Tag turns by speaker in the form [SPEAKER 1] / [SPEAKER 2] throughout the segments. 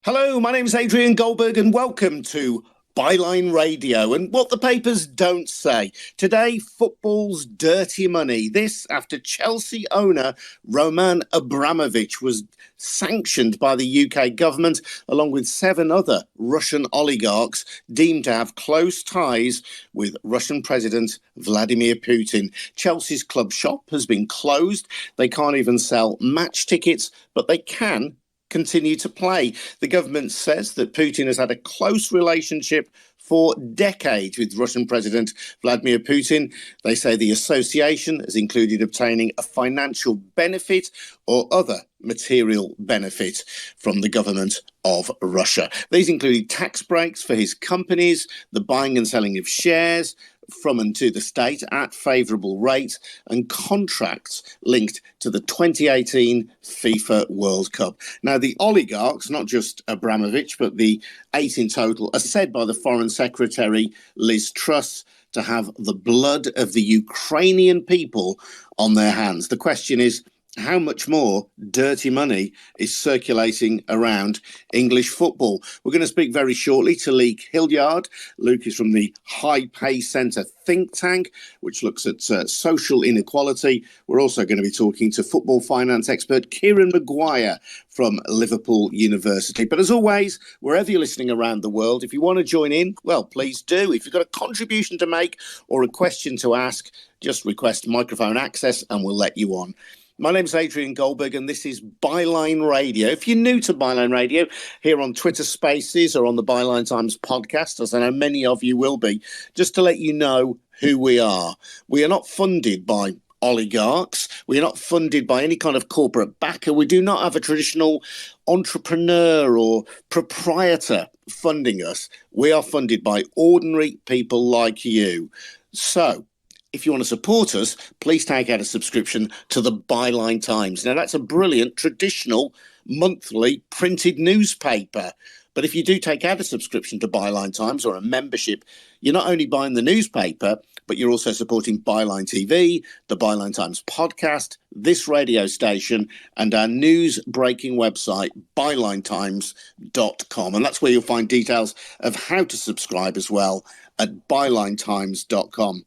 [SPEAKER 1] Hello, my name's Adrian Goldberg and welcome to Byline Radio and what the papers don't say. Today, football's dirty money. This after Chelsea owner Roman Abramovich was sanctioned by the UK government along with 7 other Russian oligarchs deemed to have close ties with Russian President Vladimir Putin. Chelsea's club shop has been closed. They can't even sell match tickets, but they can continue to play. The government says that Putin has had a close relationship for decades with Russian President Vladimir Putin. They say the association has included obtaining a financial benefit or other material benefit from the government of Russia. These included tax breaks for his companies, the buying and selling of shares from and to the state at favourable rates, and contracts linked to the 2018 FIFA World Cup. Now, the oligarchs, not just Abramovich, but the 8 in total, are said by the Foreign Secretary Liz Truss to have the blood of the Ukrainian people on their hands. The question is, how much more dirty money is circulating around English football? We're going to speak very shortly to Luke Hildyard. Luke is from the High Pay Centre think tank, which looks at social inequality. We're also going to be talking to football finance expert Kieran Maguire from Liverpool University. But as always, wherever you're listening around the world, if you want to join in, well, please do. If you've got a contribution to make or a question to ask, just request microphone access and we'll let you on. My name's Adrian Goldberg and this is Byline Radio. If you're new to Byline Radio, here on Twitter Spaces or on the Byline Times podcast, as I know many of you will be, just to let you know who we are. We are not funded by oligarchs. We are not funded by any kind of corporate backer. We do not have a traditional entrepreneur or proprietor funding us. We are funded by ordinary people like you. So, if you want to support us, please take out a subscription to the Byline Times. Now, that's a brilliant, traditional, monthly printed newspaper. But if you do take out a subscription to Byline Times or a membership, you're not only buying the newspaper, but you're also supporting Byline TV, the Byline Times podcast, this radio station, and our news-breaking website, bylinetimes.com. And that's where you'll find details of how to subscribe as well at bylinetimes.com.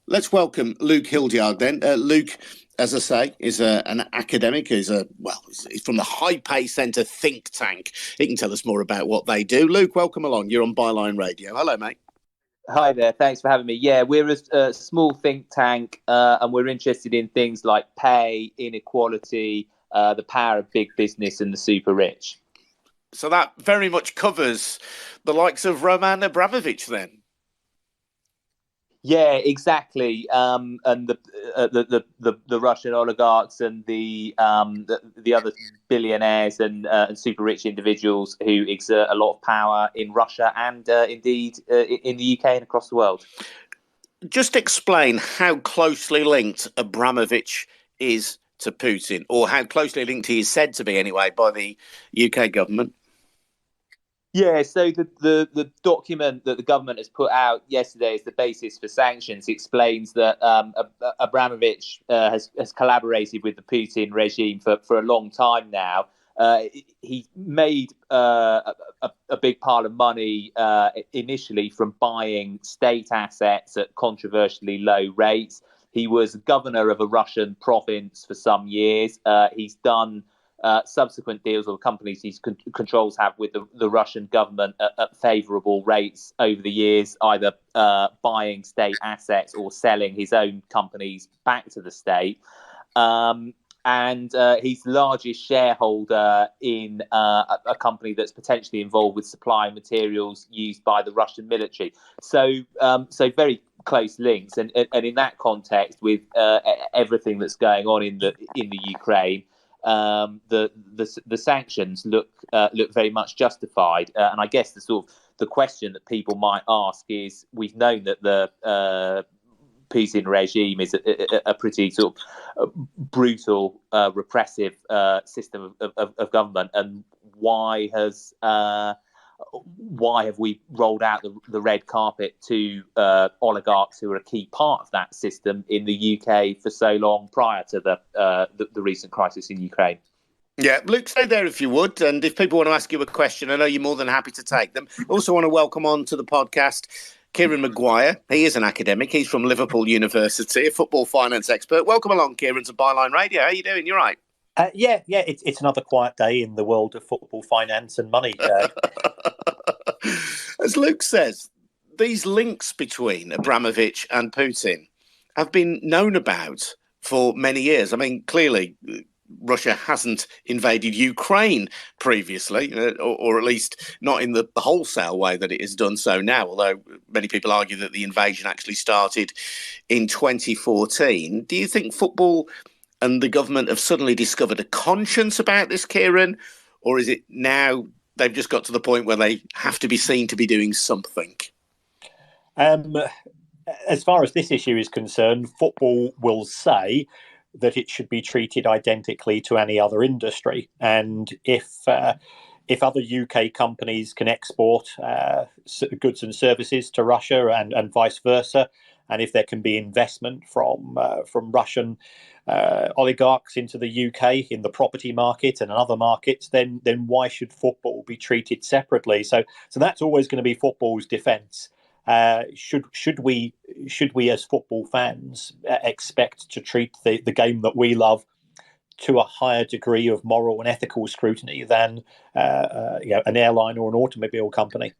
[SPEAKER 1] Let's welcome Luke Hildyard then. Luke, as I say, is an academic. He's from the High Pay Centre think tank. He can tell us more about what they do. Luke, welcome along. You're on Byline Radio. Hello, mate.
[SPEAKER 2] Hi there. Thanks for having me. Yeah, we're a small think tank and we're interested in things like pay, inequality, the power of big business and the super rich.
[SPEAKER 1] So that very much covers the likes of Roman Abramovich then.
[SPEAKER 2] Yeah, exactly. And the Russian oligarchs and the other billionaires and super rich individuals who exert a lot of power in Russia and indeed in the UK and across the world.
[SPEAKER 1] Just explain how closely linked Abramovich is to Putin, or how closely linked he is said to be anyway by the UK government.
[SPEAKER 2] Yeah, so the document that the government has put out yesterday as the basis for sanctions explains that Abramovich has collaborated with the Putin regime for a long time now. He made a big pile of money initially from buying state assets at controversially low rates. He was governor of a Russian province for some years. He's done subsequent deals or companies he controls have with the Russian government at favourable rates over the years, either buying state assets or selling his own companies back to the state. And he's the largest shareholder in a company that's potentially involved with supplying materials used by the Russian military. So very close links. And in that context, with everything that's going on in the Ukraine, the sanctions look very much justified, and I guess the question that people might ask is: we've known that the Putin regime is a pretty sort of brutal, repressive system of government, and why have we rolled out the red carpet to oligarchs who are a key part of that system in the UK for so long prior to the recent crisis in Ukraine?
[SPEAKER 1] Yeah, Luke, stay there if you would. And if people want to ask you a question, I know you're more than happy to take them. Also want to welcome on to the podcast Kieran Maguire. He is an academic. He's from Liverpool University, a football finance expert. Welcome along, Kieran, to Byline Radio. How are you doing? You're right.
[SPEAKER 3] Yeah, it's another quiet day in the world of football finance and money.
[SPEAKER 1] As Luke says, these links between Abramovich and Putin have been known about for many years. I mean, clearly, Russia hasn't invaded Ukraine previously, or at least not in the wholesale way that it has done so now, although many people argue that the invasion actually started in 2014. Do you think football and the government have suddenly discovered a conscience about this, Kieran? Or is it now they've just got to the point where they have to be seen to be doing something?
[SPEAKER 3] As far as this issue is concerned, football will say that it should be treated identically to any other industry. And if other UK companies can export goods and services to Russia and vice versa, and if there can be investment from Russian oligarchs into the UK in the property market and in other markets, then why should football be treated separately? So that's always going to be football's defence. Should we as football fans expect to treat the game that we love to a higher degree of moral and ethical scrutiny than an airline or an automobile company?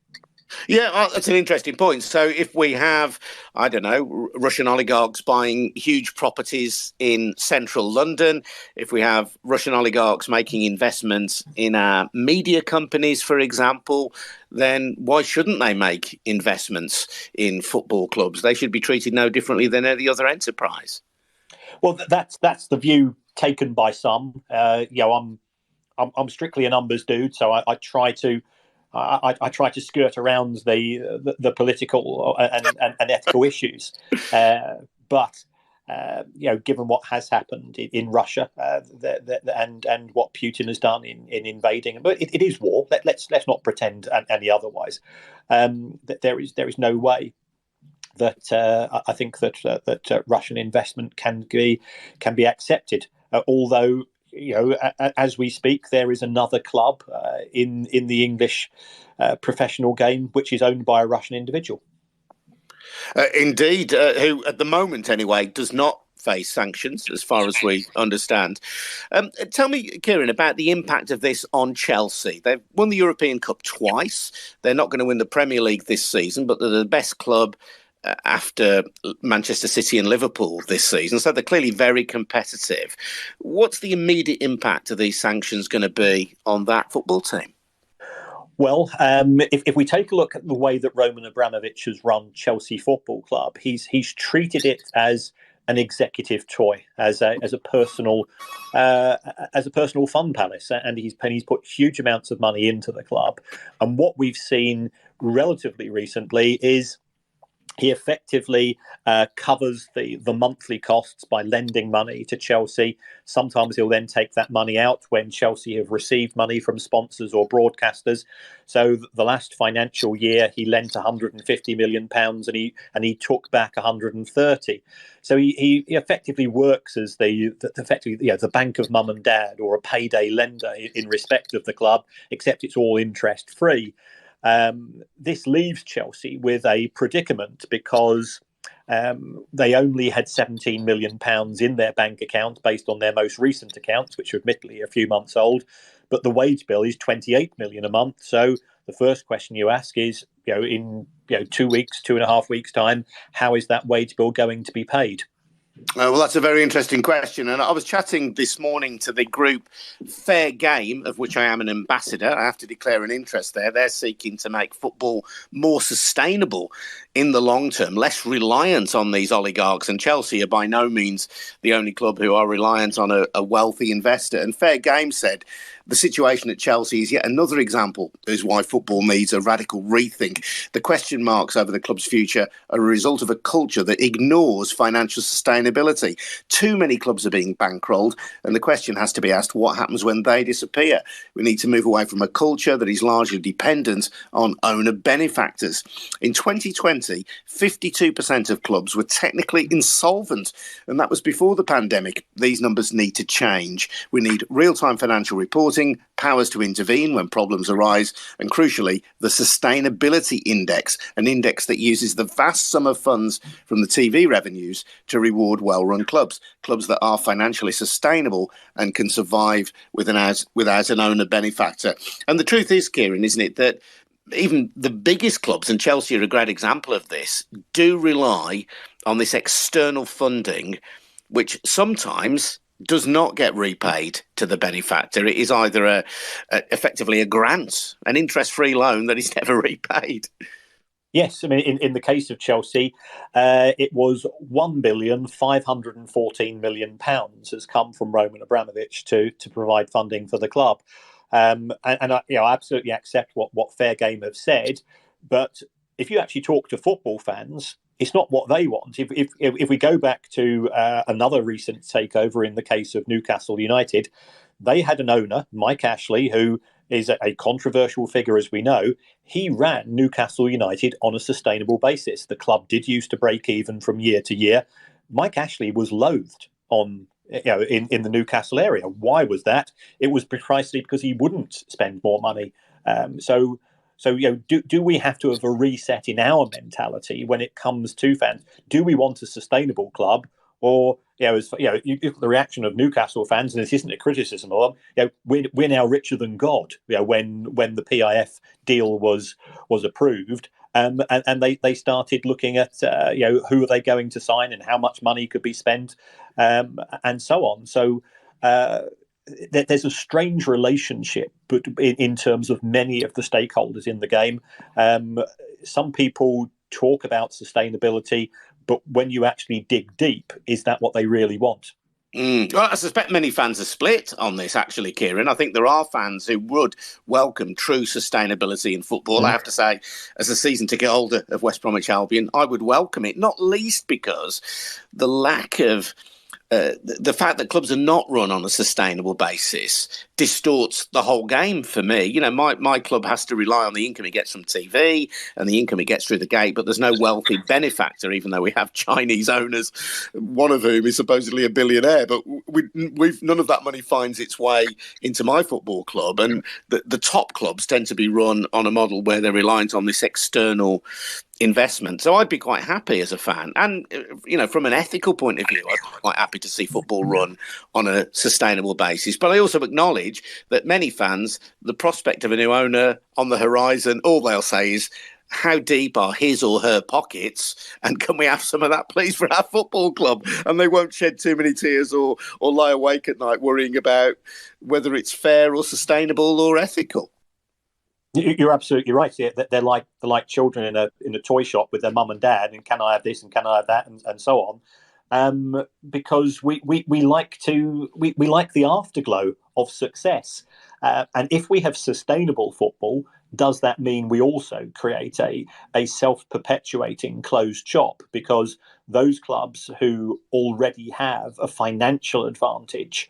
[SPEAKER 1] Yeah, that's an interesting point. So if we have, I don't know, Russian oligarchs buying huge properties in central London, if we have Russian oligarchs making investments in our media companies, for example, then why shouldn't they make investments in football clubs? They should be treated no differently than any other enterprise.
[SPEAKER 3] Well, that's the view taken by some. I'm strictly a numbers dude, so I try to. I try to skirt around the political and ethical issues, but given what has happened in Russia and what Putin has done in invading, but it is war. Let's not pretend any otherwise. That there is no way that I think that Russian investment can be accepted, although. As we speak, there is another club in the English professional game which is owned by a Russian individual.
[SPEAKER 1] Indeed, who at the moment anyway does not face sanctions, as far as we understand. Tell me, Kieran, about the impact of this on Chelsea. They've won the European Cup twice. They're not going to win the Premier League this season, but they're the best club after Manchester City and Liverpool this season. So they're clearly very competitive. What's the immediate impact of these sanctions going to be on that football team?
[SPEAKER 3] Well, if we take a look at the way that Roman Abramovich has run Chelsea Football Club, he's treated it as an executive toy, as a personal fun palace, and he's put huge amounts of money into the club. And what we've seen relatively recently is he effectively covers the monthly costs by lending money to Chelsea. Sometimes he'll then take that money out when Chelsea have received money from sponsors or broadcasters. So the last financial year, he lent £150 million and he took back 130. So he effectively works as the bank of mum and dad, or a payday lender in respect of the club, except it's all interest free. This leaves Chelsea with a predicament because they only had £17 million in their bank account based on their most recent accounts, which are admittedly a few months old, but the wage bill is £28 million a month. So the first question you ask is, in 2.5 weeks time, how is that wage bill going to be paid?
[SPEAKER 1] Well, that's a very interesting question. And I was chatting this morning to the group Fair Game, of which I am an ambassador. I have to declare an interest there. They're seeking to make football more sustainable in the long term, less reliant on these oligarchs. And Chelsea are by no means the only club who are reliant on a wealthy investor. And Fair Game said The situation at Chelsea is yet another example as why football needs a radical rethink. The question marks over the club's future are a result of a culture that ignores financial sustainability. Too many clubs are being bankrolled, and the question has to be asked, what happens when they disappear? We need to move away from a culture that is largely dependent on owner benefactors. In 2020, 52% of clubs were technically insolvent, and that was before the pandemic. These numbers need to change. We need real-time financial reporting, powers to intervene when problems arise, and crucially, the sustainability index, an index that uses the vast sum of funds from the TV revenues to reward well-run clubs that are financially sustainable and can survive without an owner benefactor. And the truth is, Kieran, isn't it, that even the biggest clubs, and Chelsea are a great example of this, do rely on this external funding, which sometimes does not get repaid to the benefactor. It is either effectively a grant, an interest-free loan that is never repaid.
[SPEAKER 3] Yes, I mean, in the case of Chelsea, it was £1,514,000,000 has come from Roman Abramovich to provide funding for the club. And I absolutely accept what Fair Game have said, but if you actually talk to football fans, it's not what they want. If we go back to another recent takeover in the case of Newcastle United, they had an owner, Mike Ashley, who is a controversial figure, as we know. He ran Newcastle United on a sustainable basis. The club did used to break even from year to year. Mike Ashley was loathed in the Newcastle area. Why was that? It was precisely because he wouldn't spend more money. So do we have to have a reset in our mentality when it comes to fans? Do we want a sustainable club, or the reaction of Newcastle fans, and this isn't a criticism of them, we're now richer than God. When the PIF deal was approved, and they started looking at who are they going to sign and how much money could be spent, and so on. So there's a strange relationship, but in terms of many of the stakeholders in the game, some people talk about sustainability, but when you actually dig deep, is that what they really want?
[SPEAKER 1] Well, I suspect many fans are split on this, actually, Kieran. I think there are fans who would welcome true sustainability in football. I have to say, as a season ticket holder of West Bromwich Albion, I would welcome it, not least because the lack of the fact that clubs are not run on a sustainable basis distorts the whole game for me. My club has to rely on the income it gets from TV and the income it gets through the gate, but there's no wealthy benefactor, even though we have Chinese owners, one of whom is supposedly a billionaire. But we've none of that money finds its way into my football club. And the top clubs tend to be run on a model where they're reliant on this external investment. So I'd be quite happy as a fan. And, from an ethical point of view, I'd be quite happy to see football run on a sustainable basis. But I also acknowledge that many fans, the prospect of a new owner on the horizon, all they'll say is, how deep are his or her pockets, and can we have some of that, please, for our football club? And they won't shed too many tears or lie awake at night worrying about whether it's fair or sustainable or ethical.
[SPEAKER 3] You're absolutely right. Yeah, they're like children in a toy shop with their mum and dad, and can I have this and can I have that, and so on. Because we like the afterglow of success, and if we have sustainable football, does that mean we also create a self-perpetuating closed shop? Because those clubs who already have a financial advantage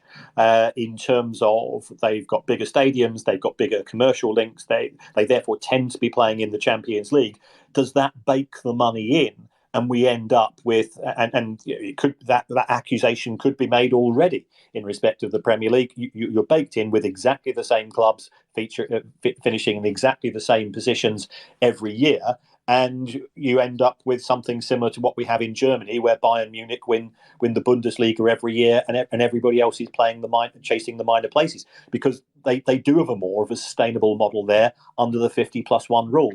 [SPEAKER 3] in terms of they've got bigger stadiums, they've got bigger commercial links, they therefore tend to be playing in the Champions League, does that bake the money in? And we end up with, and it could, that accusation could be made already in respect of the Premier League. You're baked in with exactly the same clubs finishing in exactly the same positions every year, and you end up with something similar to what we have in Germany, where Bayern Munich win the Bundesliga every year, and everybody else is chasing the minor places, because they do have more of a sustainable model there under the 50+1 rule.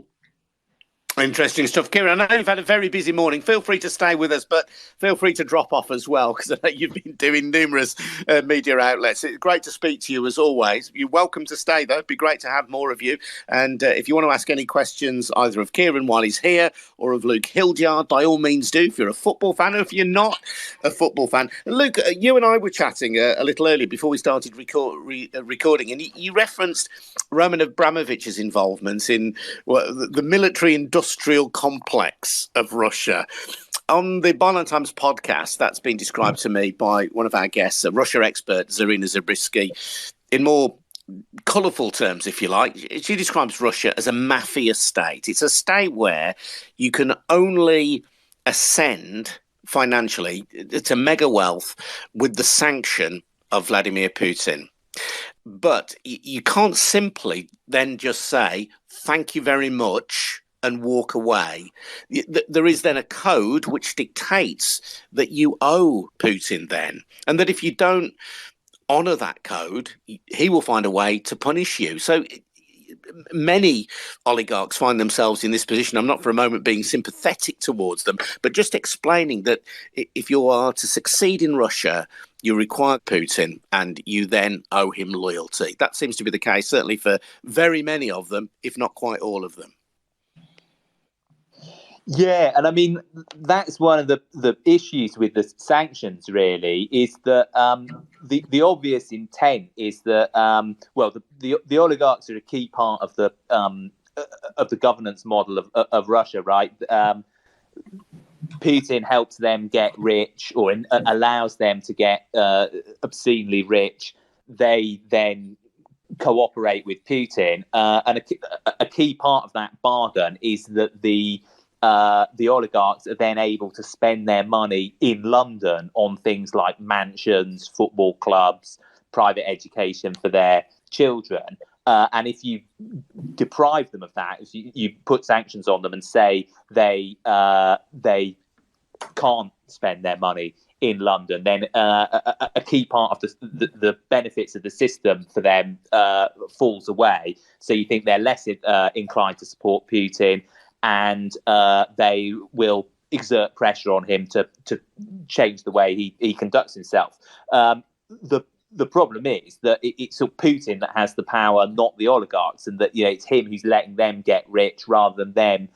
[SPEAKER 1] Interesting stuff. Kieran, I know you've had a very busy morning. Feel free to stay with us, but feel free to drop off as well, because I know you've been doing numerous media outlets. It's great to speak to you as always. You're welcome to stay, though. It'd be great to have more of you. And if you want to ask any questions, either of Kieran while he's here or of Luke Hildyard, by all means do, if you're a football fan or if you're not a football fan. And Luke, you and I were chatting a little earlier before we started recording, and you referenced Roman Abramovich's involvement in the military-industrial complex of Russia. On the Byline Times podcast, that's been described to me by one of our guests, a Russia expert, Zarina Zabriskie, in more colourful terms, if you like. She describes Russia as a mafia state. It's a state where you can only ascend financially to mega wealth with the sanction of Vladimir Putin. But you can't simply then just say, thank you very much, and walk away. There is then a code which dictates that you owe Putin then, and that if you don't honour that code, he will find a way to punish you. So many oligarchs find themselves in this position. I'm not for a moment being sympathetic towards them, but just explaining that if you are to succeed in Russia, you require Putin and you then owe him loyalty. That seems to be the case, certainly for very many of them, if not quite all of them.
[SPEAKER 2] Yeah, and I mean, that's one of the issues with the sanctions, really, is that the obvious intent is that, the oligarchs are a key part of the governance model of Russia, right? Putin helps them get rich, or allows them to get obscenely rich. They then cooperate with Putin, and a key part of that bargain is that the oligarchs are then able to spend their money in London on things like mansions, football clubs, private education for their children. And if you deprive them of that, if you put sanctions on them and say they can't spend their money in London, then a key part of the benefits of the system for them falls away. So you think they're less inclined to support Putin, and they will exert pressure on him to change the way he conducts himself. The problem is that it's Putin that has the power, not the oligarchs, and that it's him who's letting them get rich rather than them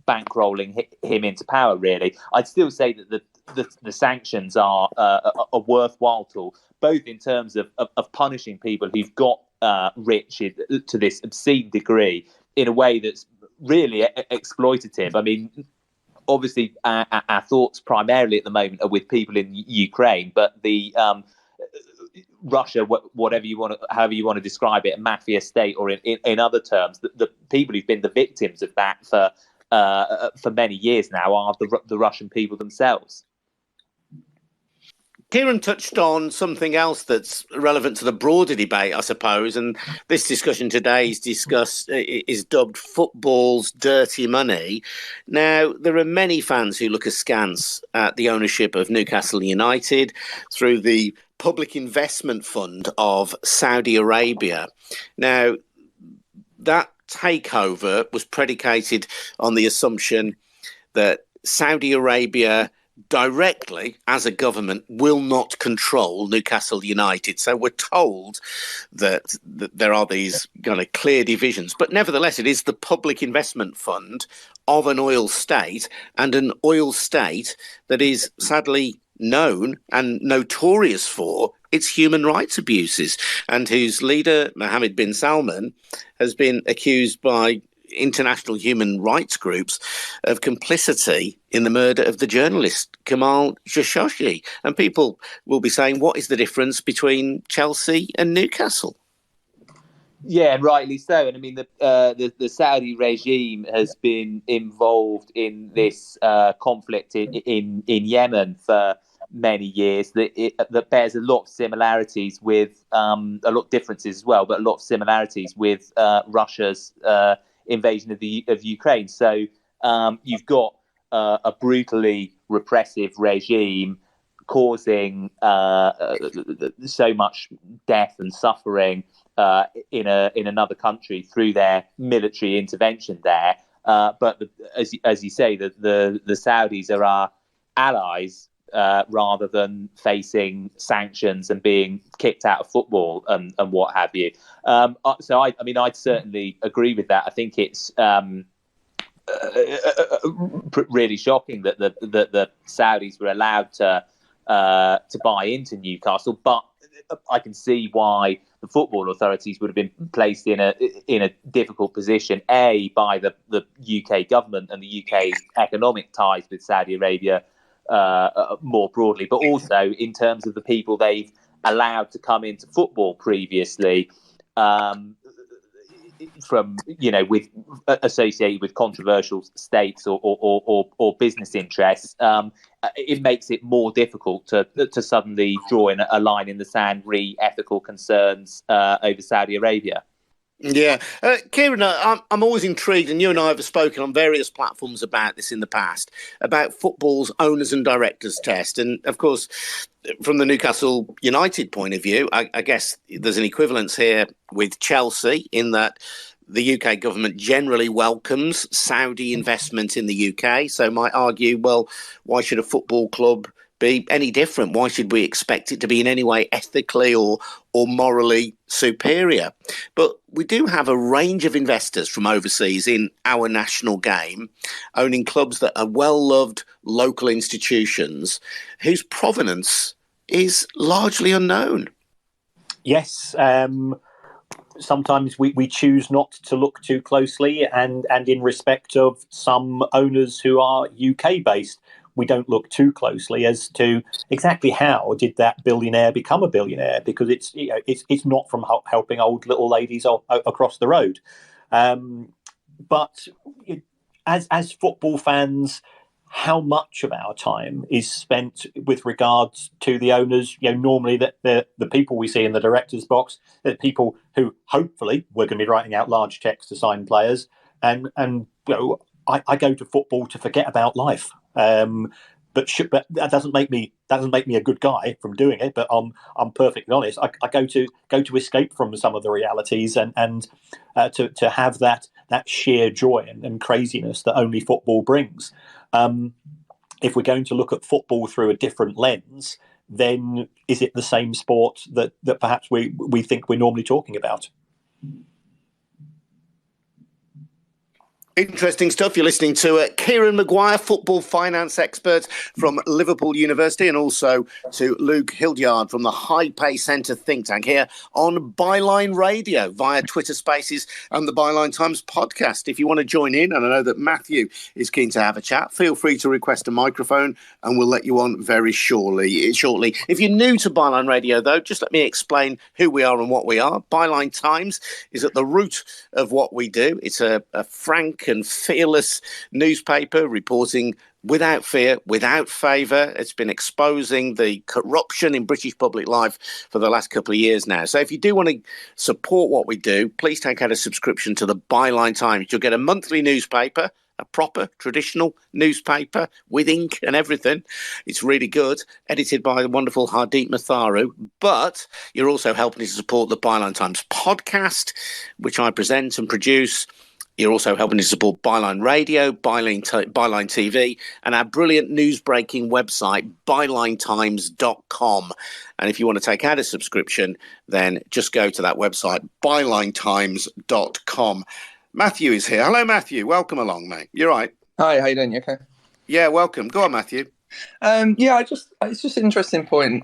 [SPEAKER 2] bankrolling him into power. Really, I'd still say that the sanctions are a worthwhile tool, both in terms of punishing people who've got rich to this obscene degree in a way that's really exploitative. I mean, obviously, our thoughts primarily at the moment are with people in Ukraine, but the Russia, however you want to describe it, a mafia state, or in other terms, the people who've been the victims of that for many years now are the Russian people themselves.
[SPEAKER 1] Kieran touched on something else that's relevant to the broader debate, I suppose, and this discussion today is dubbed football's dirty money. Now, there are many fans who look askance at the ownership of Newcastle United through the public investment fund of Saudi Arabia. Now, that takeover was predicated on the assumption that Saudi Arabia directly, as a government, will not control Newcastle United. So we're told that there are these kind of clear divisions. But nevertheless, it is the public investment fund of an oil state, and an oil state that is sadly known and notorious for its human rights abuses, and whose leader, Mohammed bin Salman, has been accused by international human rights groups of complicity in the murder of the journalist Kamal Khashoggi. And people will be saying, what is the difference between Chelsea and Newcastle?
[SPEAKER 2] Yeah, and rightly so. And I mean, the Saudi regime has been involved in this conflict in Yemen for many years. That bears a lot of similarities with a lot of differences as well, but a lot of similarities with Russia's invasion of Ukraine. So you've got a brutally repressive regime causing so much death and suffering in another country through their military intervention there, But as you say, the Saudis are our allies rather than facing sanctions and being kicked out of football and what have you. So I mean, I'd certainly agree with that. I think it's really shocking that the Saudis were allowed to buy into Newcastle, but I can see why the football authorities would have been placed in a difficult position, by the UK government and the UK's economic ties with Saudi Arabia more broadly, but also in terms of the people they've allowed to come into football previously, from with associated with controversial states or business interests. It makes it more difficult to suddenly draw in a line in the sand re ethical concerns over Saudi Arabia.
[SPEAKER 1] Yeah. Kieran, I'm always intrigued, and you and I have spoken on various platforms about this in the past, about football's owners and directors test. And of course, from the Newcastle United point of view, I guess there's an equivalence here with Chelsea in that the UK government generally welcomes Saudi investment in the UK. So might argue, well, why should a football club be any different? Why should we expect it to be in any way ethically or morally superior? But we do have a range of investors from overseas in our national game, owning clubs that are well-loved local institutions whose provenance is largely unknown.
[SPEAKER 3] Yes, sometimes we choose not to look too closely, and in respect of some owners who are UK-based, we don't look too closely as to exactly how did that billionaire become a billionaire, because it's not from helping old little ladies across the road. But as football fans, how much of our time is spent with regards to the owners? Normally that the people we see in the director's box, the people who hopefully we're going to be writing out large checks to sign players, and I go to football to forget about life. But that doesn't make me a good guy from doing it. But I'm perfectly honest. I go to escape from some of the realities and to have that sheer joy and craziness that only football brings. If we're going to look at football through a different lens, then is it the same sport that perhaps we think we're normally talking about?
[SPEAKER 1] Interesting stuff. You're listening to Kieran Maguire, football finance expert from Liverpool University, and also to Luke Hildyard from the High Pay Centre think tank here on Byline Radio via Twitter Spaces and the Byline Times podcast. If you want to join in, and I know that Matthew is keen to have a chat, feel free to request a microphone and we'll let you on very shortly. If you're new to Byline Radio, though, just let me explain who we are and what we are. Byline Times is at the root of what we do. It's a frank and fearless newspaper reporting without fear, without favour. It's been exposing the corruption in British public life for the last couple of years now. So if you do want to support what we do, please take out a subscription to the Byline Times. You'll get a monthly newspaper, a proper traditional newspaper with ink and everything. It's really good, edited by the wonderful Hardeep Matharu. But you're also helping to support the Byline Times podcast, which I present and produce. You're also helping to support Byline Radio, Byline TV, and our brilliant news-breaking website, bylinetimes.com. And if you want to take out a subscription, then just go to that website, bylinetimes.com. Matthew is here. Hello, Matthew. Welcome along, mate. You're right.
[SPEAKER 4] Hi, how you doing? You okay?
[SPEAKER 1] Yeah, welcome. Go on, Matthew.
[SPEAKER 4] It's just an interesting point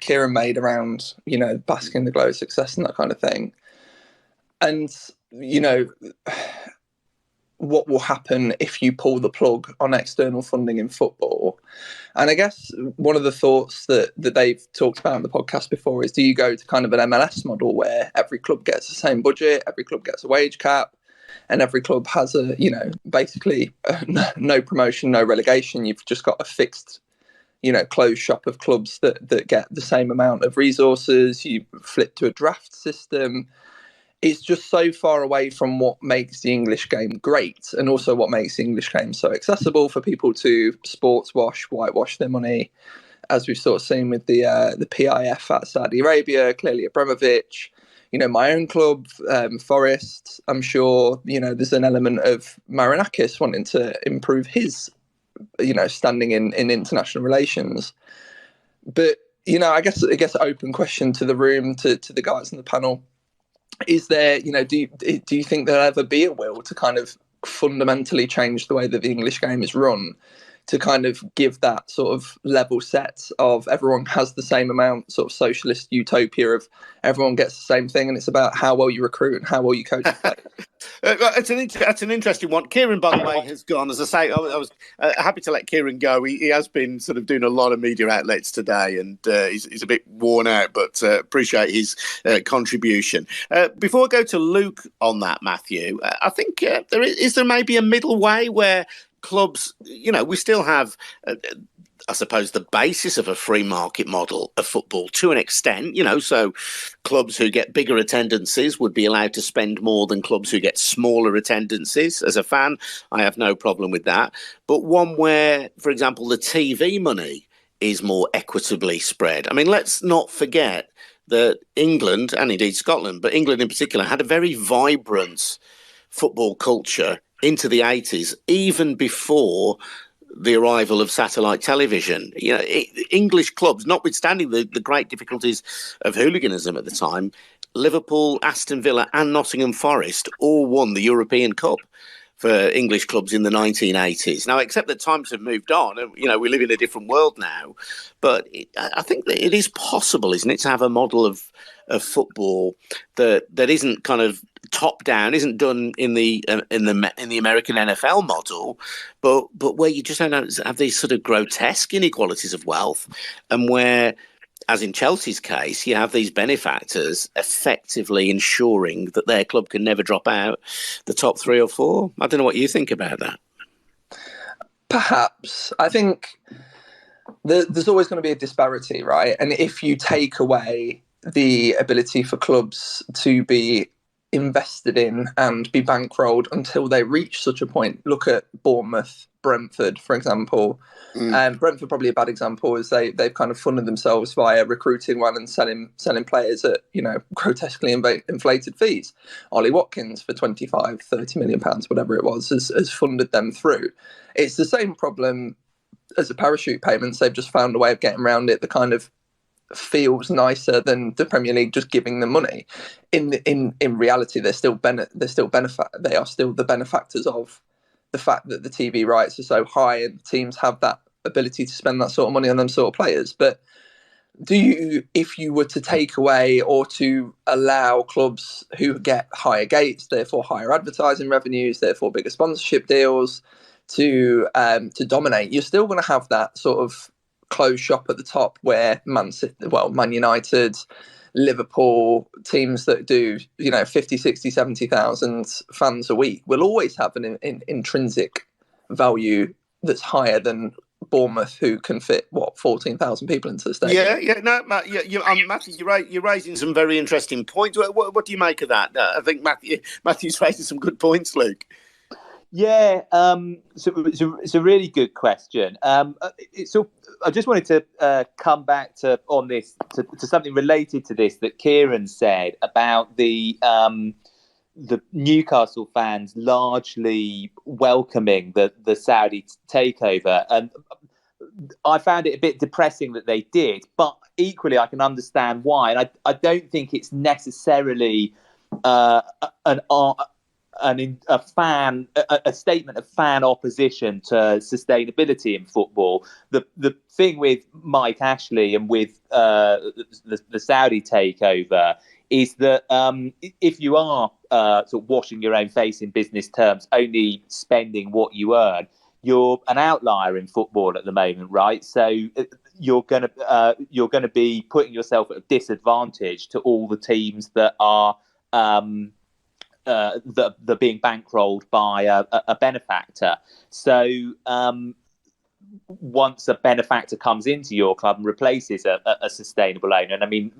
[SPEAKER 4] Kieran made around, basking the glow of success and that kind of thing. And what will happen if you pull the plug on external funding in football. And I guess one of the thoughts that they've talked about in the podcast before is, do you go to kind of an MLS model where every club gets the same budget, every club gets a wage cap, and every club has basically no promotion, no relegation. You've just got a fixed, closed shop of clubs that get the same amount of resources. You flip to a draft system. It's just so far away from what makes the English game great, and also what makes the English game so accessible for people to sports wash, whitewash their money, as we've sort of seen with the PIF at Saudi Arabia, clearly Abramovich. my own club, Forest. I'm sure there's an element of Marinakis wanting to improve his standing in international relations. But I guess open question to the room, to the guys on the panel: is there do you think there'll ever be a will to kind of fundamentally change the way that the English game is run, to kind of give that sort of level set of everyone has the same amount, sort of socialist utopia of everyone gets the same thing, and it's about how well you recruit and how well you coach?
[SPEAKER 1] That's an interesting one. Kieran, by the way, has gone. As I say, I was happy to let Kieran go. He has been sort of doing a lot of media outlets today, and he's a bit worn out, but appreciate his contribution. Before I go to Luke on that, Matthew, I think there maybe a middle way where clubs, we still have, I suppose, the basis of a free market model of football to an extent, so clubs who get bigger attendances would be allowed to spend more than clubs who get smaller attendances. As a fan, I have no problem with that. But one where, for example, the TV money is more equitably spread. I mean, let's not forget that England, and indeed Scotland, but England in particular, had a very vibrant football culture into the 80s, even before the arrival of satellite television. English clubs, notwithstanding the great difficulties of hooliganism at the time, Liverpool, Aston Villa and Nottingham Forest all won the European Cup for English clubs in the 1980s. Now, except that times have moved on, and we live in a different world now, but I think that it is possible, isn't it, to have a model of football that isn't kind of top down, isn't done in the American NFL model, but where you just don't have these sort of grotesque inequalities of wealth, and where, as in Chelsea's case, you have these benefactors effectively ensuring that their club can never drop out the top 3 or 4. I don't know what you think about that.
[SPEAKER 4] Perhaps. I think there's always going to be a disparity, right? And if you take away the ability for clubs to be invested in and be bankrolled until they reach such a point. Look at Bournemouth, Brentford, for example. Brentford probably a bad example, is they've kind of funded themselves via recruiting one and selling players at grotesquely inflated fees. Ollie Watkins for 25-30 million pounds, whatever it was, has funded them through. It's the same problem as the parachute payments. They've just found a way of getting around it. The kind of feels nicer than the Premier League just giving them money. In reality, they are still the benefactors of the fact that the TV rights are so high and teams have that ability to spend that sort of money on them sort of players. But if you were to take away or to allow clubs who get higher gates, therefore higher advertising revenues, therefore bigger sponsorship deals, to dominate, you're still going to have that sort of closed shop at the top where Man United, Liverpool, teams that do 50, 60, 70,000 fans a week will always have an intrinsic value that's higher than Bournemouth, who can fit 14,000 people into the stadium.
[SPEAKER 1] Matthew, you're raising some very interesting points. What do you make of that? I think Matthew's raising some good points, Luke.
[SPEAKER 2] Yeah, so it's a really good question. So I just wanted to come back to something related to this that Kieran said about the Newcastle fans largely welcoming the Saudi takeover, and I found it a bit depressing that they did. But equally, I can understand why, and I don't think it's necessarily a statement of fan opposition to sustainability in football. The thing with Mike Ashley and with the Saudi takeover is that if you are sort of washing your own face in business terms, only spending what you earn, you're an outlier in football at the moment, right? So you're going to be putting yourself at a disadvantage to all the teams that are the being bankrolled by a benefactor. So once a benefactor comes into your club and replaces a sustainable owner, and I mean,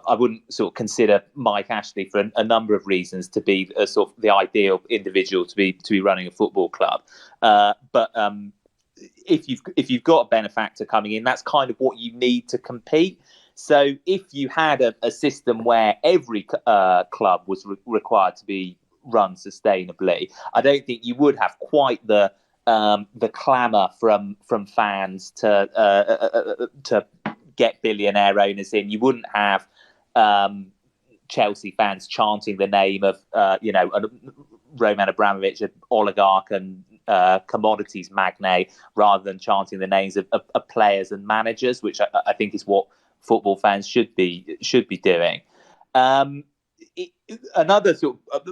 [SPEAKER 2] I wouldn't sort of consider Mike Ashley for a number of reasons to be a sort of the ideal individual to be running a football club. But if you've got a benefactor coming in, that's kind of what you need to compete. So if you had a system where every club was required to be run sustainably, I don't think you would have quite the clamour from fans to get billionaire owners in. You wouldn't have Chelsea fans chanting the name of Roman Abramovich, an oligarch and commodities magnate, rather than chanting the names of players and managers, which I think is what football fans should be doing. Another sort of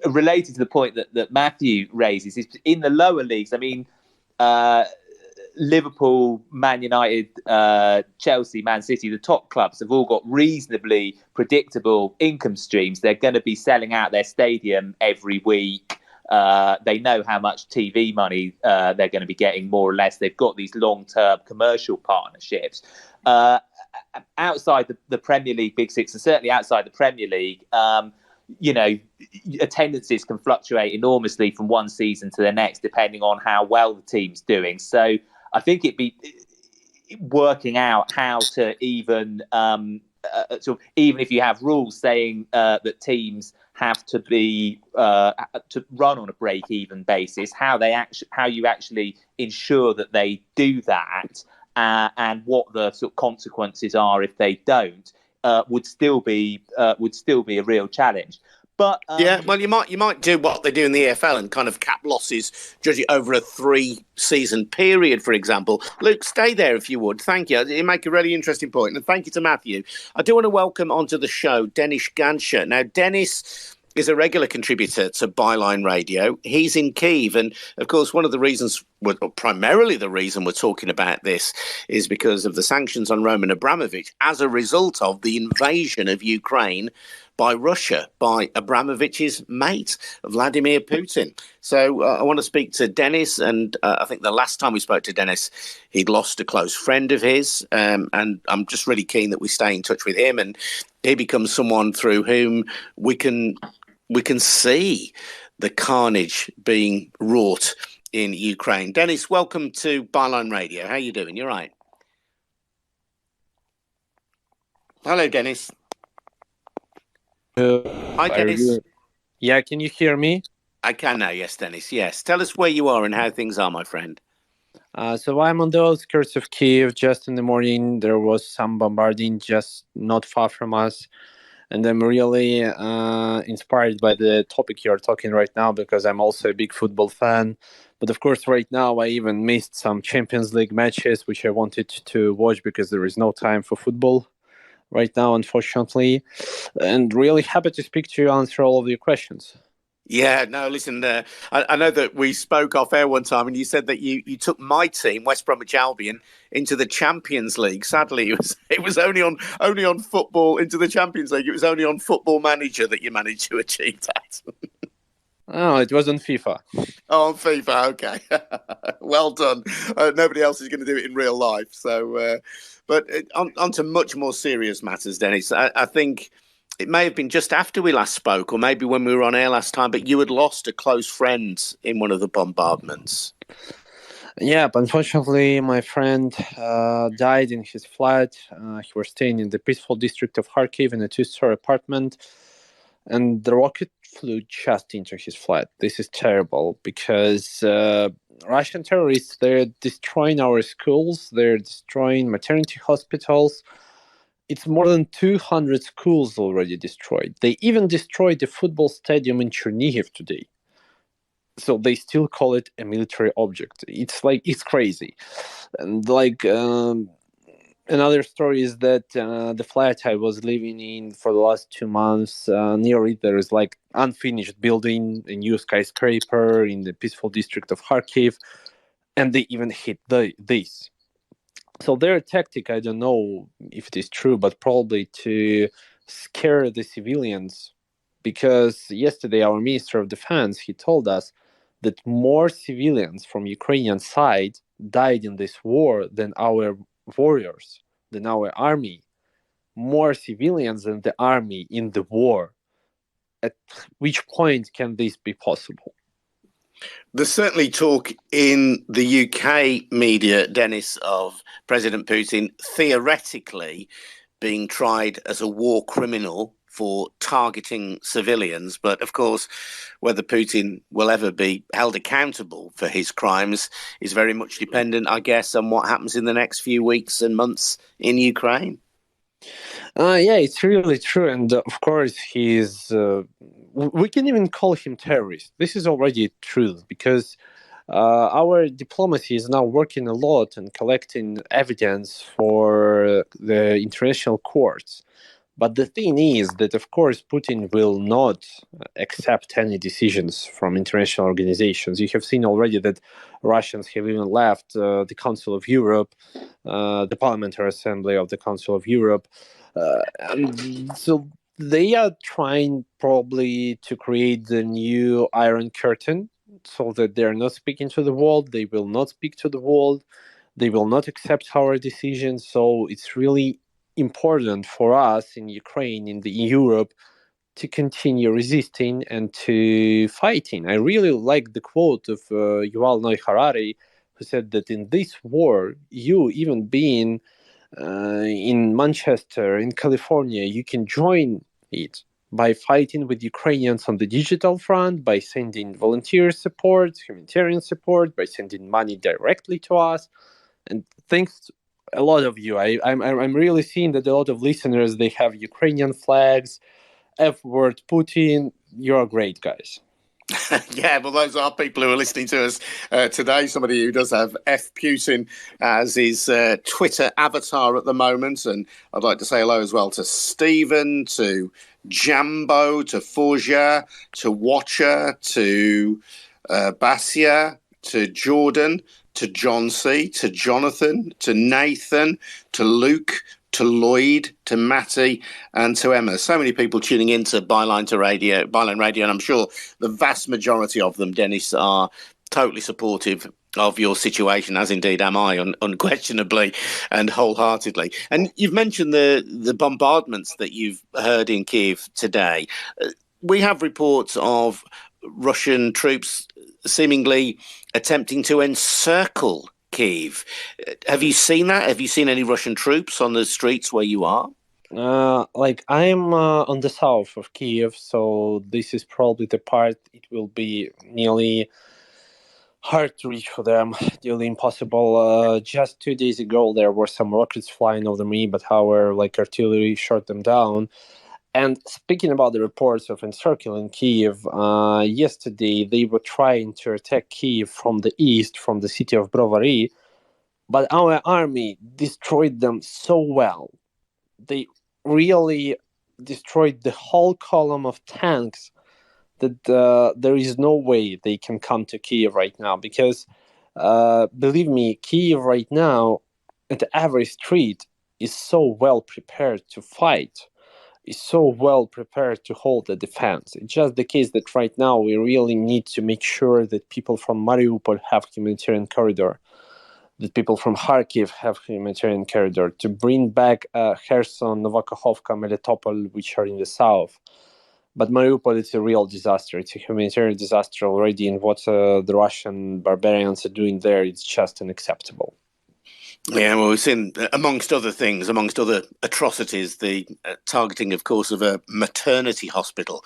[SPEAKER 2] related to the point that Matthew raises is in the lower leagues. I mean, Liverpool, Man United, Chelsea, Man City, the top clubs have all got reasonably predictable income streams. They're going to be selling out their stadium every week. They know how much TV money they're going to be getting, more or less. They've got these long-term commercial partnerships. Outside the Premier League Big Six, and certainly outside the Premier League, attendances can fluctuate enormously from one season to the next, depending on how well the team's doing. So I think it'd be working out how to even if you have rules saying that teams have to be to run on a break-even basis, how you actually ensure that they do that, and what the sort of consequences are if they don't, would still be a real challenge. But
[SPEAKER 1] you might do what they do in the EFL and kind of cap losses, judge it over a 3-season period, for example. Luke, stay there if you would. Thank you. You make a really interesting point, and thank you to Matthew. I do want to welcome onto the show Dennis Ghanza. Now, Dennis is a regular contributor to Byline Radio. He's in Kyiv, and of course, one of the reasons, primarily the reason we're talking about this, is because of the sanctions on Roman Abramovich as a result of the invasion of Ukraine by Russia, by Abramovich's mate, Vladimir Putin. So I want to speak to Dennis, and I think the last time we spoke to Dennis, he'd lost a close friend of his, and I'm just really keen that we stay in touch with him, and he becomes someone through whom we can see the carnage being wrought in Ukraine. Dennis, welcome to Byline Radio. How are you doing? You're right. Hello, Dennis. Hi, Dennis.
[SPEAKER 5] Yeah, can you hear me?
[SPEAKER 1] I can now, yes, Dennis. Yes. Tell us where you are and how things are, my friend.
[SPEAKER 5] So I'm on the outskirts of Kyiv. Just in the morning, there was some bombarding just not far from us. And I'm really inspired by the topic you're talking right now, because I'm also a big football fan. But of course, right now, I even missed some Champions League matches, which I wanted to watch because there is no time for football right now, unfortunately. And really happy to speak to you, answer all of your questions.
[SPEAKER 1] Yeah, no, listen, I know that we spoke off air one time and you said that you took my team, West Bromwich Albion, into the Champions League. Sadly, it was only on football, into the Champions League. It was only on Football Manager that you managed to achieve that.
[SPEAKER 5] Oh, it was on FIFA.
[SPEAKER 1] Oh, on FIFA, okay. Well done. Nobody else is going to do it in real life. So, but on to much more serious matters, Dennis. I think it may have been just after we last spoke, or maybe when we were on air last time, but you had lost a close friend in one of the bombardments.
[SPEAKER 5] Yeah, but unfortunately, my friend died in his flat. He was staying in the peaceful district of Kharkiv in a 2-story apartment, and the rocket flew just into his flat. This is terrible because Russian terrorists, they're destroying our schools, they're destroying maternity hospitals. It's more than 200 schools already destroyed. They even destroyed the football stadium in Chernihiv today. So they still call it a military object. It's crazy. And another story is that the flat I was living in for the last 2 months, near it there is unfinished building, a new skyscraper in the peaceful district of Kharkiv, and they even hit this. So their tactic, I don't know if it is true, but probably to scare the civilians, because yesterday our Minister of Defense, he told us that more civilians from Ukrainian side died in this war than our warriors, than our army. More civilians than the army in the war. At which point can this be possible?
[SPEAKER 1] There's certainly talk in the UK media, Dennis, of President Putin theoretically being tried as a war criminal for targeting civilians. But of course, whether Putin will ever be held accountable for his crimes is very much dependent, I guess, on what happens in the next few weeks and months in Ukraine.
[SPEAKER 5] Yeah, it's really true. And of course, we can even call him terrorist. This is already true because our diplomacy is now working a lot and collecting evidence for the international courts. But the thing is that, of course, Putin will not accept any decisions from international organizations. You have seen already that Russians have even left the Council of Europe, the Parliamentary Assembly of the Council of Europe. And so they are trying probably to create the new Iron Curtain so that they're not speaking to the world. They will not speak to the world. They will not accept our decisions. So it's really important for us in Ukraine, in Europe, to continue resisting and to fighting. I really like the quote of Yuval Noah Harari, who said that in this war, you, even being in Manchester, in California, you can join it by fighting with Ukrainians on the digital front, by sending volunteer support, humanitarian support, by sending money directly to us. And thanks a lot of you. I'm really seeing that a lot of listeners, they have Ukrainian flags, F-word Putin. You're great, guys.
[SPEAKER 1] Yeah, well, those are people who are listening to us today. Somebody who does have F Putin as his Twitter avatar at the moment. And I'd like to say hello as well to Stephen, to Jambo, to Forja, to Watcher, to Basia, to Jordan, to John C., to Jonathan, to Nathan, to Luke, to Lloyd, to Matty, and to Emma. So many people tuning in to Byline Radio, and I'm sure the vast majority of them, Dennis, are totally supportive of your situation, as indeed am I, unquestionably and wholeheartedly. And you've mentioned the bombardments that you've heard in Kyiv today. We have reports of Russian troops seemingly attempting to encircle Kyiv. Have you seen that? Have you seen any Russian troops on the streets where you are?
[SPEAKER 5] I'm on the south of Kyiv, so this is probably the part it will be nearly hard to reach for them, nearly impossible. Just 2 days ago, there were some rockets flying over me, but our artillery shot them down. And speaking about the reports of encircling Kyiv, yesterday they were trying to attack Kyiv from the east, from the city of Brovary, but our army destroyed them so well. They really destroyed the whole column of tanks that there is no way they can come to Kyiv right now. Because, believe me, Kyiv right now, at every street, is so well prepared to fight. Is so well prepared to hold the defense. It's just the case that right now we really need to make sure that people from Mariupol have humanitarian corridor, that people from Kharkiv have humanitarian corridor, to bring back Kherson, Novakhovka, Melitopol, which are in the south. But Mariupol is a real disaster. It's a humanitarian disaster already, and what the Russian barbarians are doing there, it's just unacceptable.
[SPEAKER 1] Yeah, well, we've seen, amongst other things, amongst other atrocities, the targeting, of course, of a maternity hospital,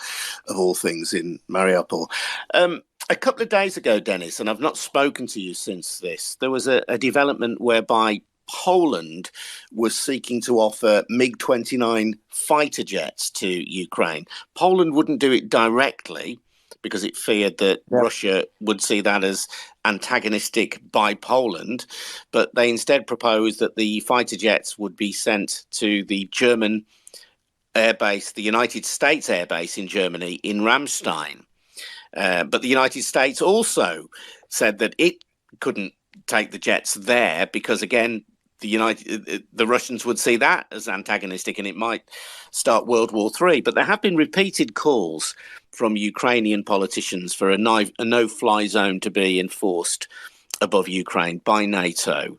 [SPEAKER 1] of all things, in Mariupol. A couple of days ago, Dennis, and I've not spoken to you since this, there was a development whereby Poland was seeking to offer MiG-29 fighter jets to Ukraine. Poland wouldn't do it directly because it feared that Russia would see that as antagonistic by Poland, but they instead proposed that the fighter jets would be sent to the German airbase, the United States airbase in Germany, in Ramstein. But the United States also said that it couldn't take the jets there because, again, the Russians would see that as antagonistic and it might start World War III. But there have been repeated calls from Ukrainian politicians for a no-fly zone to be enforced above Ukraine by NATO.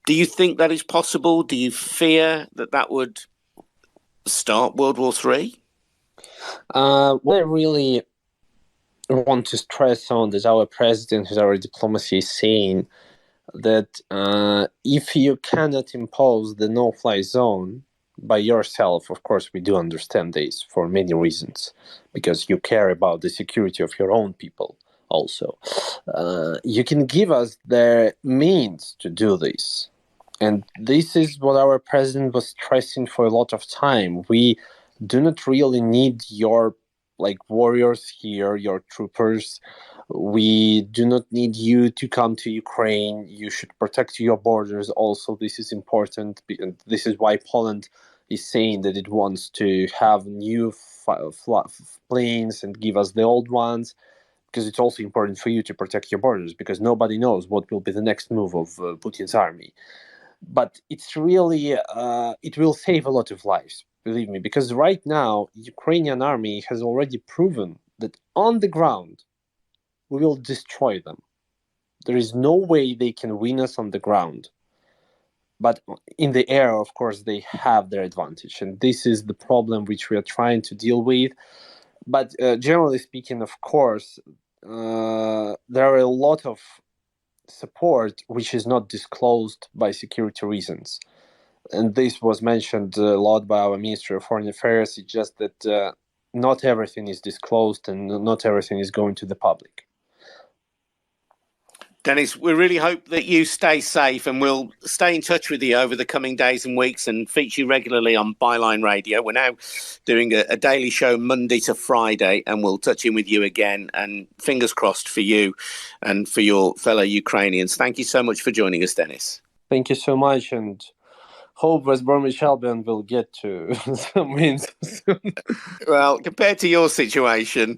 [SPEAKER 1] Do you think that is possible? Do you fear that would start World War III?
[SPEAKER 5] What I really want to stress on is our president, our diplomacy is saying that if you cannot impose the no-fly zone, by yourself. Of course, we do understand this for many reasons, because you care about the security of your own people also. You can give us the means to do this. And this is what our president was stressing for a lot of time. We do not really need your warriors here, your troopers. We do not need you to come to Ukraine. You should protect your borders also. This is important. This is why Poland is saying that it wants to have new planes and give us the old ones, because it's also important for you to protect your borders, because nobody knows what will be the next move of Putin's army. But it's really, it will save a lot of lives, believe me, because right now, Ukrainian army has already proven that on the ground, we will destroy them. There is no way they can win us on the ground. But in the air, of course, they have their advantage. And this is the problem which we are trying to deal with. But generally speaking, of course, there are a lot of support which is not disclosed by security reasons. And this was mentioned a lot by our Ministry of Foreign Affairs. It's just that not everything is disclosed and not everything is going to the public.
[SPEAKER 1] Dennis, we really hope that you stay safe, and we'll stay in touch with you over the coming days and weeks and feature you regularly on Byline Radio. We're now doing a daily show Monday to Friday, and we'll touch in with you again, and fingers crossed for you and for your fellow Ukrainians. Thank you so much for joining us, Dennis.
[SPEAKER 5] Thank you so much, and hope West Bromwich Albion will get to some wins soon.
[SPEAKER 1] Well, compared to your situation,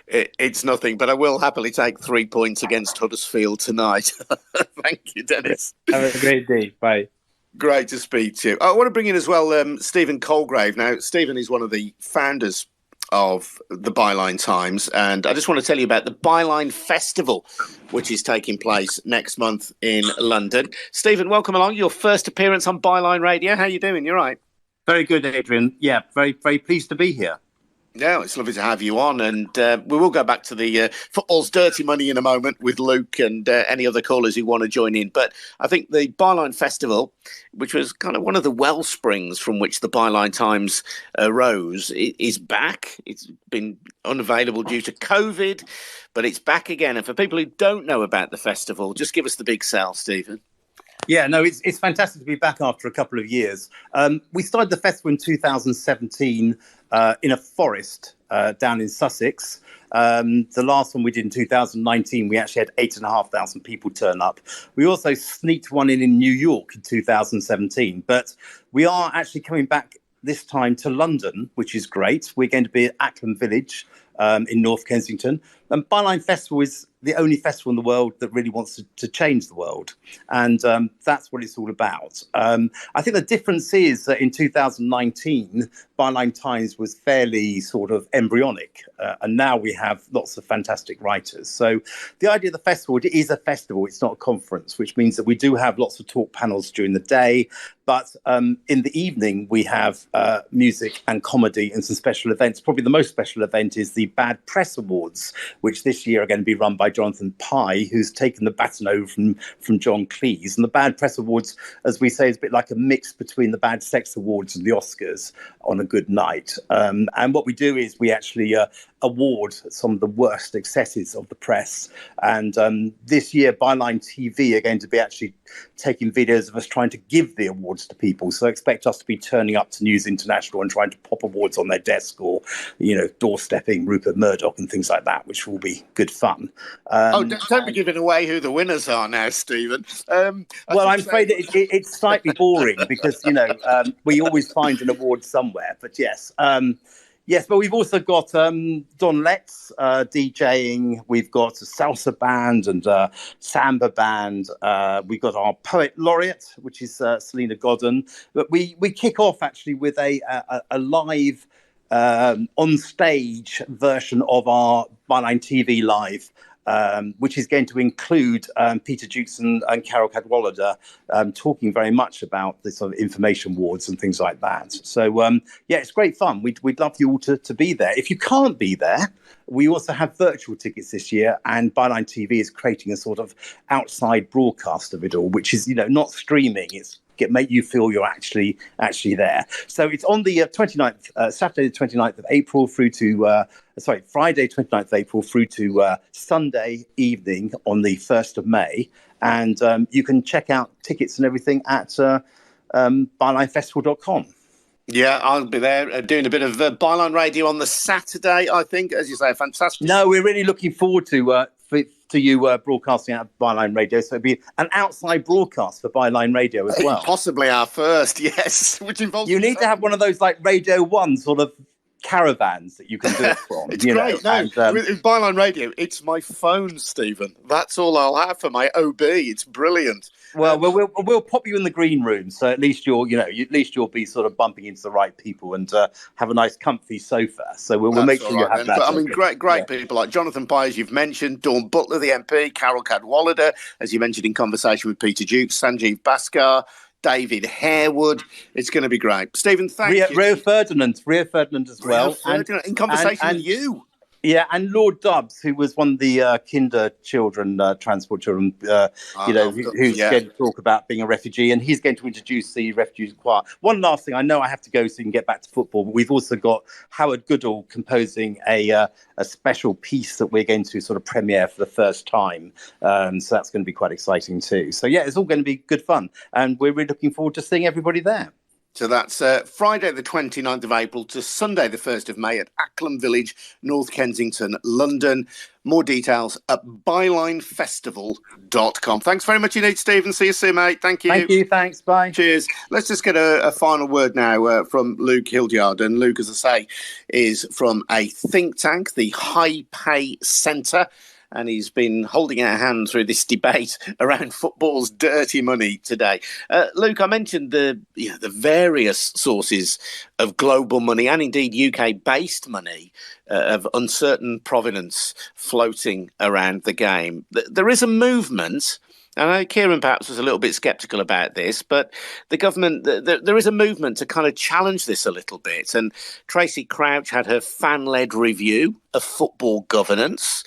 [SPEAKER 1] it's nothing, but I will happily take 3 points against Huddersfield tonight. Thank you, Dennis.
[SPEAKER 5] Have a great day. Bye.
[SPEAKER 1] Great to speak to you. I want to bring in as well Stephen Colgrave. Now, Stephen is one of the founders of the Byline Times, and I just want to tell you about the Byline Festival, which is taking place next month in London. Stephen, welcome along. Your first appearance on Byline Radio. How are you doing? You're right.
[SPEAKER 6] Very good, Adrian. Yeah, very, very pleased to be here.
[SPEAKER 1] Yeah, it's lovely to have you on, and we will go back to the football's dirty money in a moment with Luke and any other callers who want to join in. But I think the Byline Festival, which was kind of one of the well springs from which the Byline Times arose, is back. It's been unavailable due to COVID, but it's back again. And for people who don't know about the festival, just give us the big sell, Stephen.
[SPEAKER 6] Yeah, no, it's fantastic to be back after a couple of years. We started the festival in 2017 in a forest down in Sussex. The last one we did in 2019, we actually had 8,500 people turn up. We also sneaked one in New York in 2017, but we are actually coming back this time to London, which is great. We're going to be at Acklam Village in North Kensington. And Byline Festival is the only festival in the world that really wants to change the world. And that's what it's all about. I think the difference is that in 2019, Byline Times was fairly sort of embryonic. And now we have lots of fantastic writers. So the idea of the festival, it is a festival. It's not a conference, which means that we do have lots of talk panels during the day. But in the evening, we have music and comedy and some special events. Probably the most special event is the Bad Press Awards, which this year are going to be run by Jonathan Pye, who's taken the baton over from John Cleese. And the Bad Press Awards, as we say, is a bit like a mix between the Bad Sex Awards and the Oscars on a good night. And what we do is we actually award some of the worst excesses of the press. And this year, Byline TV are going to be actually taking videos of us trying to give the awards to people. So expect us to be turning up to News International and trying to pop awards on their desk, or, doorstepping Rupert Murdoch and things like that, which will be good fun.
[SPEAKER 1] Don't be giving away who the winners are now, Stephen.
[SPEAKER 6] I'm afraid it's slightly boring because, we always find an award somewhere. But yes. Yes, but we've also got Don Letts DJing. We've got a salsa band and a samba band. We've got our poet laureate, which is Selena Godden. But we kick off actually with a live on-stage version of our Byline TV Live, which is going to include Peter Jukes and Carol Cadwallader talking very much about the sort of information wards and things like that. So, it's great fun. We'd love you all to be there. If you can't be there, we also have virtual tickets this year, and Byline TV is creating a sort of outside broadcast of it all, which is, not streaming. It's make you feel you're actually there. So it's on the 29th, Saturday the 29th of April through to Friday 29th of April through to Sunday evening on the 1st of May. And you can check out tickets and everything at bylinefestival.com.
[SPEAKER 1] Yeah, I'll be there doing a bit of Byline Radio on the Saturday, I think. As you say, fantastic.
[SPEAKER 6] No, we're really looking forward to you broadcasting out Byline Radio. So it'll be an outside broadcast for Byline Radio as well.
[SPEAKER 1] Possibly our first, yes. Which involves
[SPEAKER 6] you need to have one of those like Radio 1 sort of caravans that you can do it from.
[SPEAKER 1] It's great. With Byline Radio, it's my phone, Stephen. That's all I'll have for my OB. It's brilliant.
[SPEAKER 6] Well, we'll pop you in the green room, so at least you'll be sort of bumping into the right people and have a nice, comfy sofa. So we'll make sure you have that.
[SPEAKER 1] But, I mean, great people like Jonathan Pyers, you've mentioned, Dawn Butler, the MP, Carol Cadwallader, as you mentioned in conversation with Peter Duke, Sanjeev Bhaskar, David Harewood. It's going to be great. Stephen, thank you.
[SPEAKER 6] Rio Ferdinand as well.
[SPEAKER 1] In conversation with you.
[SPEAKER 6] Yeah, and Lord Dubbs, who was one of the kinder children, transport children, who's going to talk about being a refugee, and he's going to introduce the Refugees Choir. One last thing, I know I have to go so you can get back to football, but we've also got Howard Goodall composing a special piece that we're going to sort of premiere for the first time. So that's going to be quite exciting too. So yeah, it's all going to be good fun, and we're really looking forward to seeing everybody there.
[SPEAKER 1] So that's Friday the 29th of April to Sunday the 1st of May at Acklam Village, North Kensington, London. More details at bylinefestival.com. Thanks very much indeed, Stephen. See you soon, mate. Thank you.
[SPEAKER 6] Thank you. Thanks. Bye.
[SPEAKER 1] Cheers. Let's just get a final word now from Luke Hildyard. And Luke, as I say, is from a think tank, the High Pay Centre. And he's been holding our hand through this debate around football's dirty money today. Luke, I mentioned the various sources of global money and indeed UK-based money of uncertain provenance floating around the game. There is a movement. I know Kieran perhaps was a little bit sceptical about this, but the government, there is a movement to kind of challenge this a little bit. And Tracy Crouch had her fan-led review of football governance.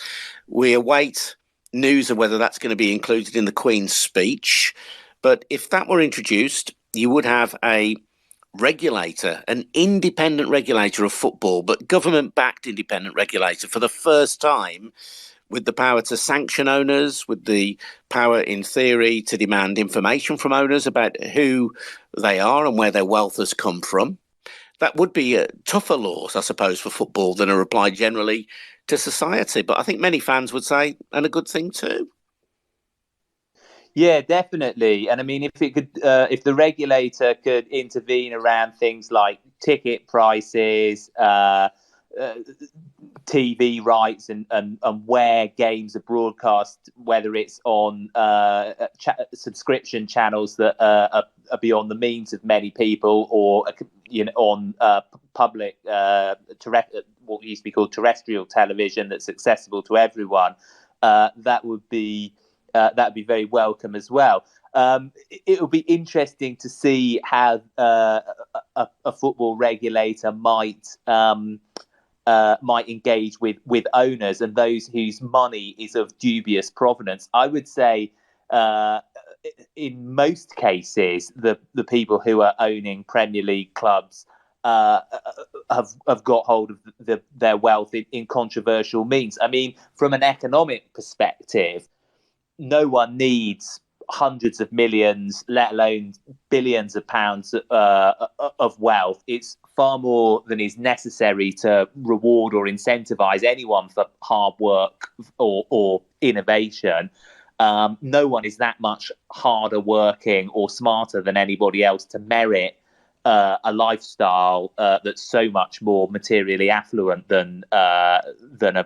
[SPEAKER 1] We await news of whether that's going to be included in the Queen's speech. But if that were introduced, you would have a regulator, an independent regulator of football, but government-backed independent regulator for the first time, with the power to sanction owners, with the power, in theory, to demand information from owners about who they are and where their wealth has come from. That would be tougher laws, I suppose, for football than are applied generally to society. But I think many fans would say, and a good thing too.
[SPEAKER 2] Yeah, definitely. And I mean, if the regulator could intervene around things like ticket prices, TV rights, and where games are broadcast, whether it's on subscription channels that are beyond the means of many people, or on public what used to be called terrestrial television that's accessible to everyone, that would be very welcome as well. It will be interesting to see how a football regulator might engage with owners and those whose money is of dubious provenance. I would say in most cases, the people who are owning Premier League clubs have got hold of their wealth in controversial means. I mean, from an economic perspective, no one needs hundreds of millions, let alone billions of pounds of wealth. It's far more than is necessary to reward or incentivize anyone for hard work or innovation. No one is that much harder working or smarter than anybody else to merit a lifestyle that's so much more materially affluent than an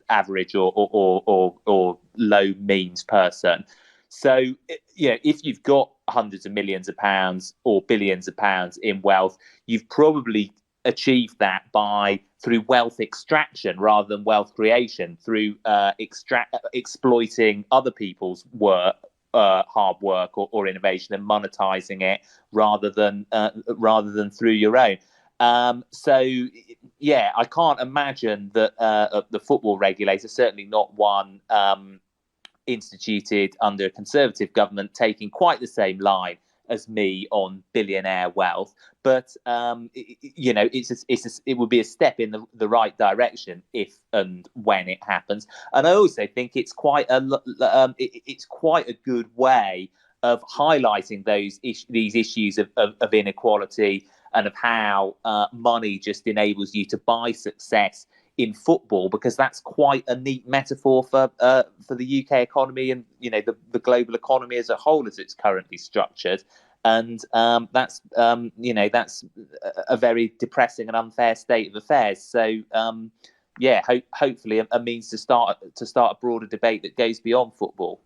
[SPEAKER 2] average or low means person. So, if you've got hundreds of millions of pounds or billions of pounds in wealth, you've probably achieved that through wealth extraction rather than wealth creation, through exploiting other people's work, hard work or innovation, and monetizing it rather than through your own. I can't imagine that the football regulator, certainly not one instituted under a Conservative government, taking quite the same line as me on billionaire wealth, but it would be a step in the right direction if and when it happens. And I also think it's quite a good way of highlighting these issues of inequality and of how money just enables you to buy success in football, because that's quite a neat metaphor for the UK economy and the global economy as a whole as it's currently structured. And that's a very depressing and unfair state of affairs. So hopefully a means to start a broader debate that goes beyond football.